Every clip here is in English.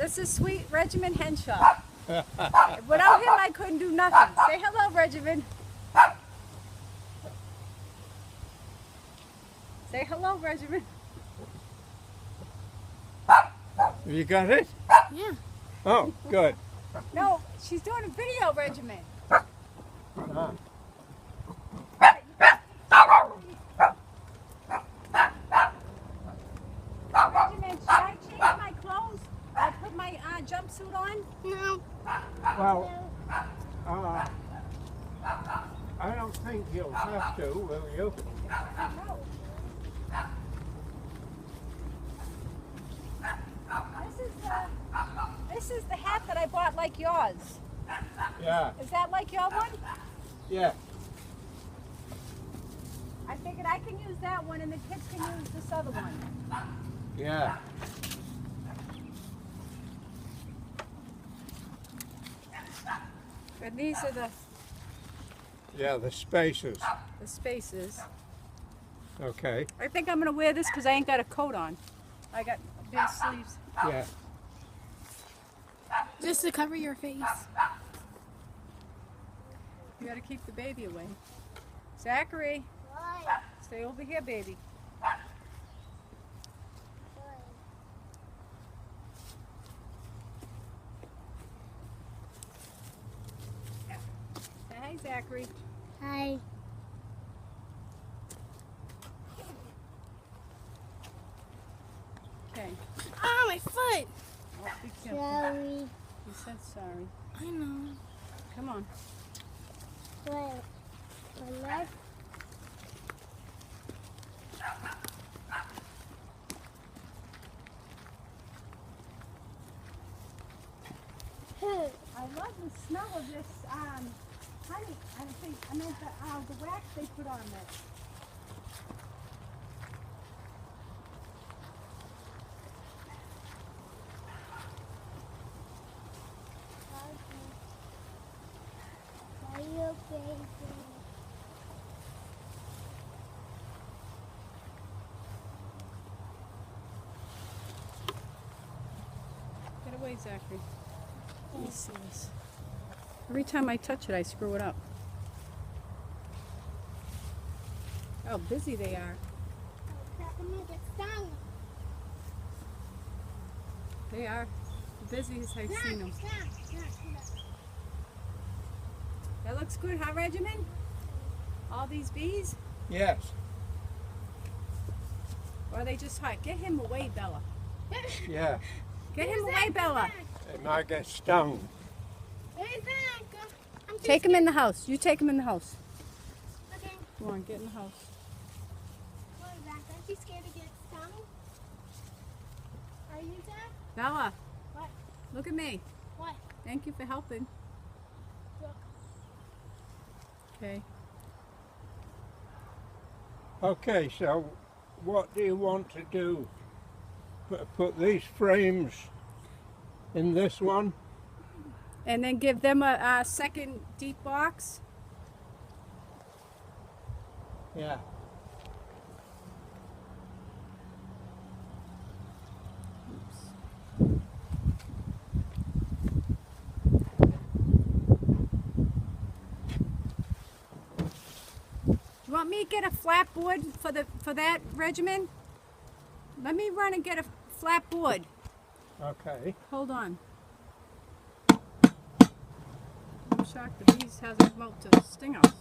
This is sweet Regimen Henshaw. Without him, I couldn't do nothing. Say hello, Regimen. Say hello, Regimen. Have you got it? Yeah. Oh, good. No, she's doing a video, Regimen. Ah. Regimen, should I change my clothes? I put my jumpsuit on? No. Well, I don't think you'll have to, will you? No. This is the hat that I bought like yours. Yeah, Is that like your one? yeah. I figured I can use that one and the kids can use this other one. Yeah. And these are Yeah, the spaces. the spaces. Okay. I think I'm going to wear this because I ain't got a coat on. I got big sleeves. Yeah. Just to cover your face. You got to keep the baby away. Zachary, stay over here, baby. Say hi, Zachary. Hi. Okay. Oh, my foot. Oh, be careful. Sorry. You said sorry. I know. Come on. What? My leg? I love the smell of this honey. I meant the wax they put on it. Are you okay? Get away, Zachary. Let me see this. Every time I touch it, I screw it up. How busy they are. I'm gonna get stung. They are the busiest I've seen them. That looks good, huh, Regimen? All these bees? Yes. Or are they just hot? Get him away, Bella. Yeah. Get him away, Bella. They might get stung. Where's that? I'm Take him in the house. You take him in the house. Okay. Come on, get in the house. What is that? Aren't you scared to get stung? Are you, Dad? Bella, What? look at me. What? Thank you for helping. Look. Okay. Okay, so what do you want to do? Put these frames in this one? And then give them a second deep box. Yeah. You want me to get a flat board for that Regimen? Let me run and get a flat board. Okay. Hold on. I'm shocked the bees hasn't come out to sting us.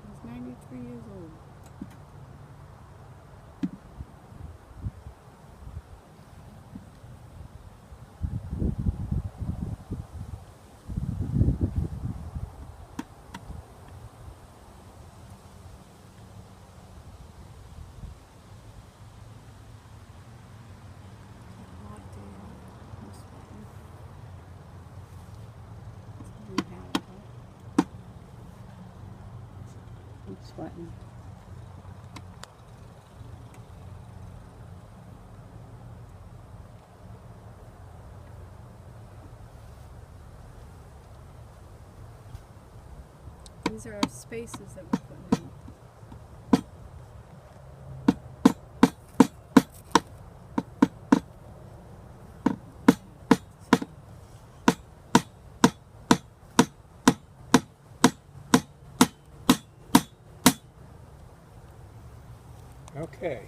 He's 93 years old. I'm sweating. These are our spaces that we're putting in. Okay.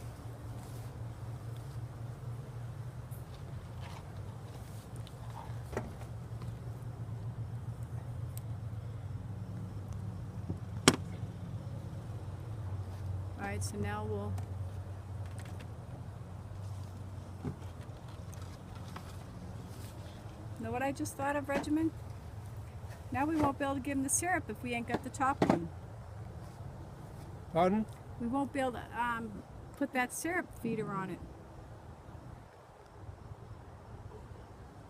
Alright, so now we'll know what I just thought of, Regimen? Now we won't be able to give him the syrup if we ain't got the top one. Pardon? We won't be able to put that syrup feeder on it.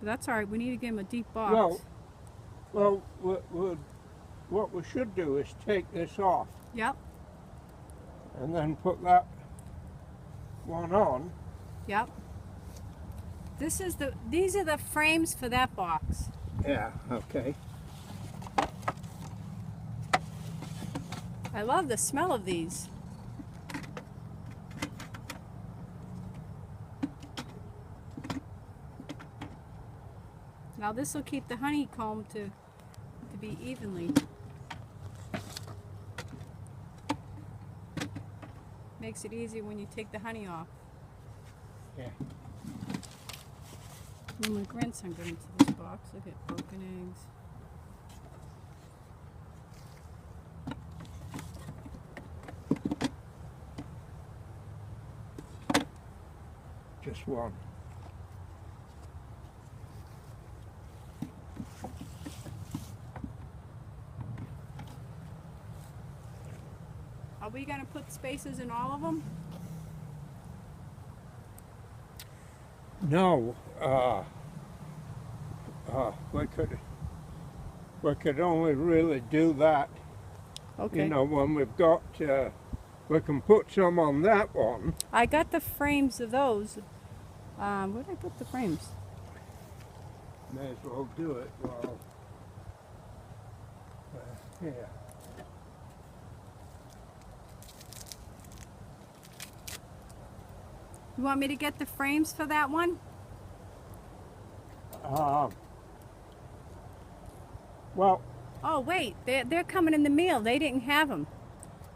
But that's alright, we need to give him a deep box. Well, what we should do is take this off Yep, and then put that one on. yep. These are the frames for that box. Yeah, okay. I love the smell of these. Now this will keep the honeycomb to be evenly. Makes it easier when you take the honey off. Yeah. When my grandson got into this box, look at broken eggs. Just one. Are we going to put spaces in all of them? No, we could only really do that, Okay. you know, when we've got, we can put some on that one. I got the frames of those. Where did I put the frames? May as well do it while, here. You want me to get the frames for that one? Well, Oh wait, they're coming in the mail. They didn't have them.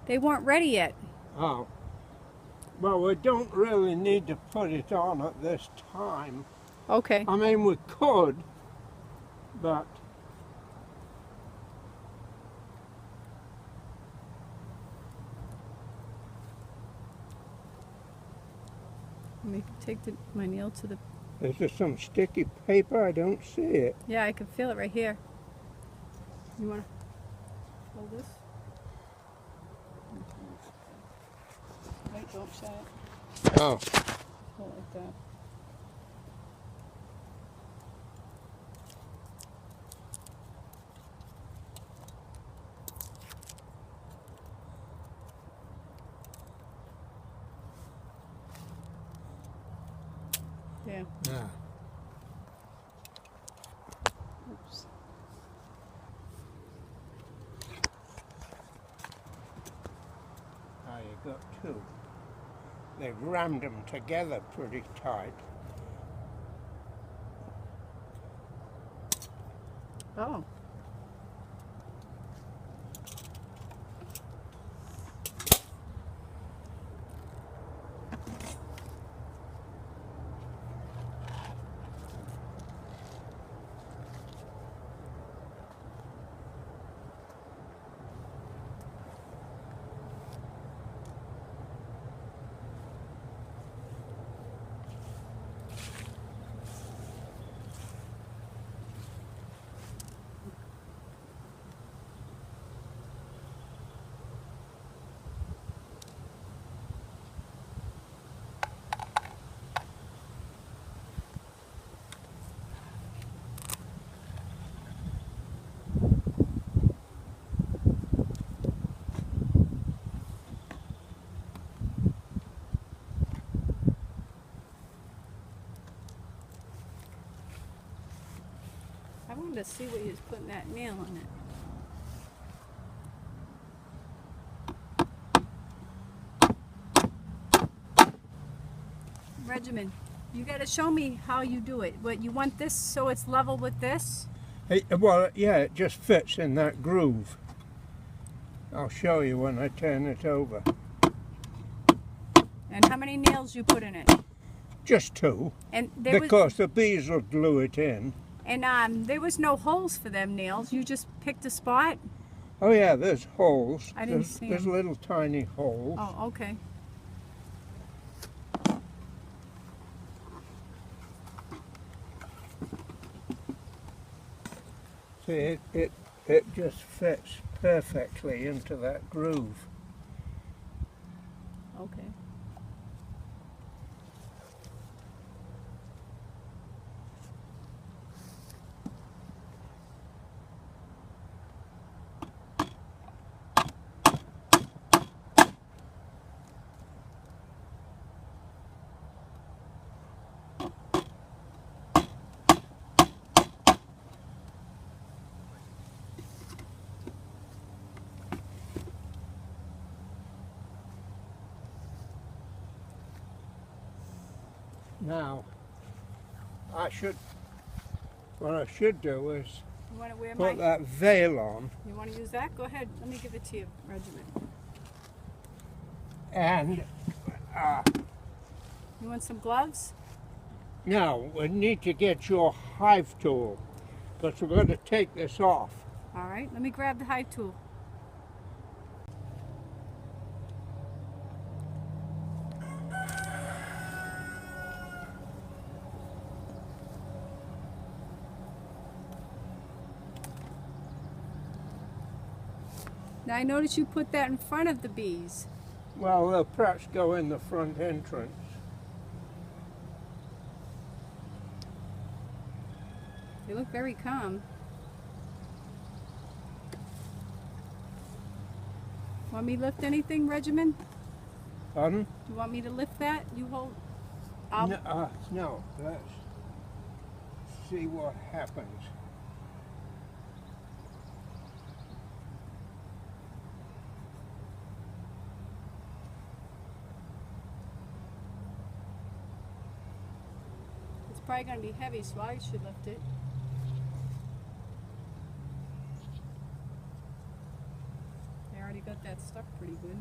They weren't ready yet. oh, well, we don't really need to put it on at this time. Okay. I mean, we could, but Let me take my nail to the... is there some sticky paper? I don't see it. Yeah, I can feel it right here. You want to hold this? Wait, don't shut it. Oh, Hold it like that. Yeah. yeah. Oops. Now you got two. They've rammed them together pretty tight. Oh. I wanted to see what he was putting that nail on it. Regimen, you got to show me how you do it. What, you want this so it's level with this? Well, yeah, it just fits in that groove. I'll show you when I turn it over. And how many nails you put in it? Just 2, And there because the bees will glue it in. there was no holes for them nails. You just picked a spot? Oh yeah, there's holes. I didn't see There's 'em. little tiny holes. Oh, okay. See, it just fits perfectly into that groove. Okay. Now, what I should do is You want to wear put my... that veil on, You want to use that? Go ahead. Let me give it to you, Regimen. and You want some gloves? now we need to get your hive tool, because we're going to take this off. All right. Let me grab the hive tool. Now I notice you put that in front of the bees. Well, they'll perhaps go in the front entrance. They look very calm. Want me to lift anything, Regimen? Pardon? Do you want me to lift that? You hold. No, let's see what happens. It's probably going to be heavy, so I should lift it. I already got that stuck pretty good.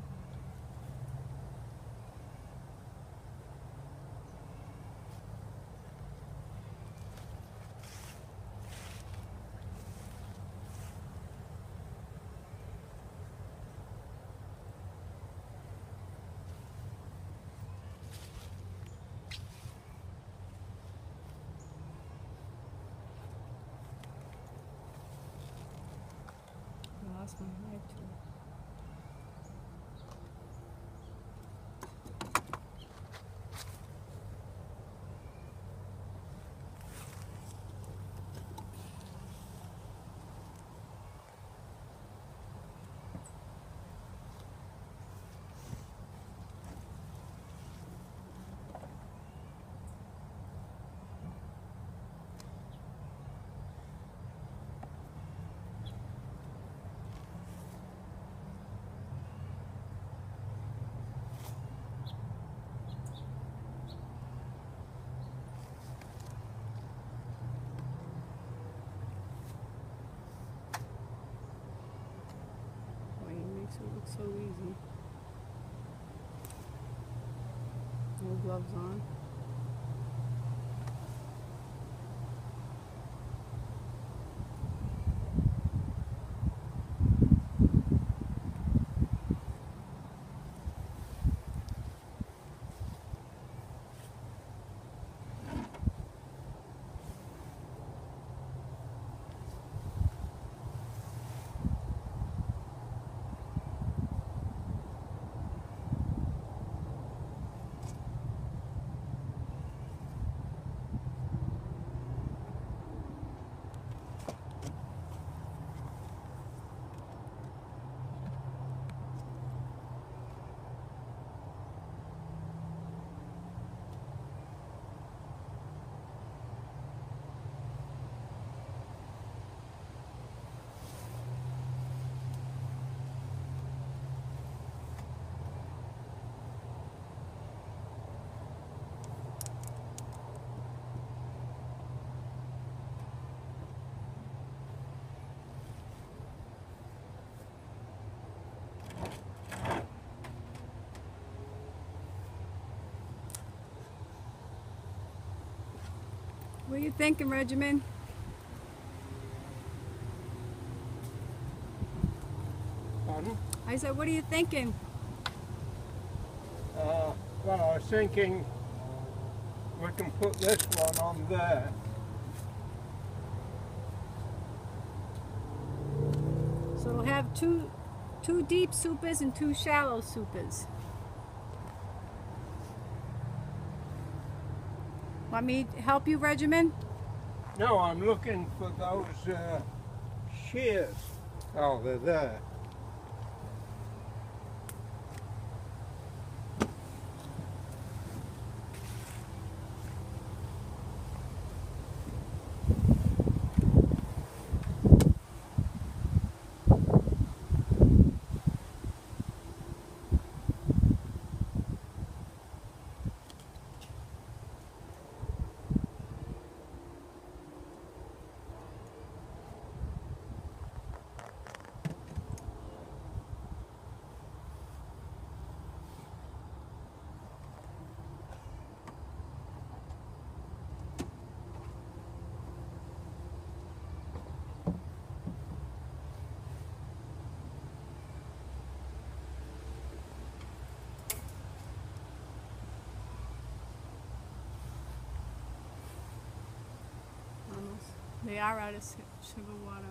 I lost my hive tool. Boy, he makes it look so easy. No gloves on. are you thinking, Regimen? Pardon? I said, what are you thinking? Well, I was thinking we can put this one on there. So it'll have two deep supers and two shallow supers. Want me to help you, Regimen? No, I'm looking for those shears. Oh, they're there. Almost. They are out of sugar water.